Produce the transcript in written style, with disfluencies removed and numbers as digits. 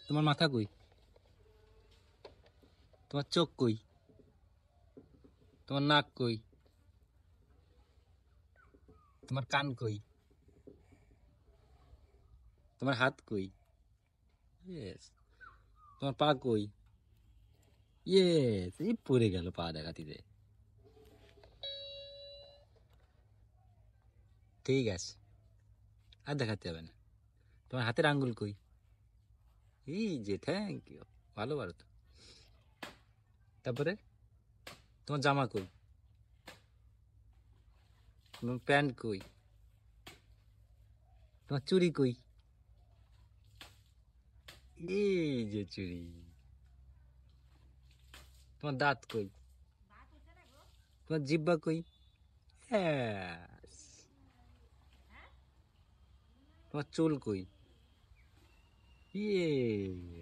তোমার মাথা কই? তোমার চোখ কই? তোমার নাক কই? তোমার কান কই? তোমার হাত কই? ইয়েস। তোমার পা কই? ইয়েস, এই পড়ে গেল পা দেখাতিতে। ঠিক আছে, আর দেখাতে হবে না। তোমার হাতের আঙ্গুল কই? এই যে, থ্যাংক ইউ। ভালো পারো তো। তারপরে তোমার জামা কই? তোমার প্যান্ট কই? তোমার চুড়ি কই? এই যে চুড়ি। তোমার দাঁত কই? তোমার জিব্বা কই? Yes. তোমার চুল কই? ইয়ে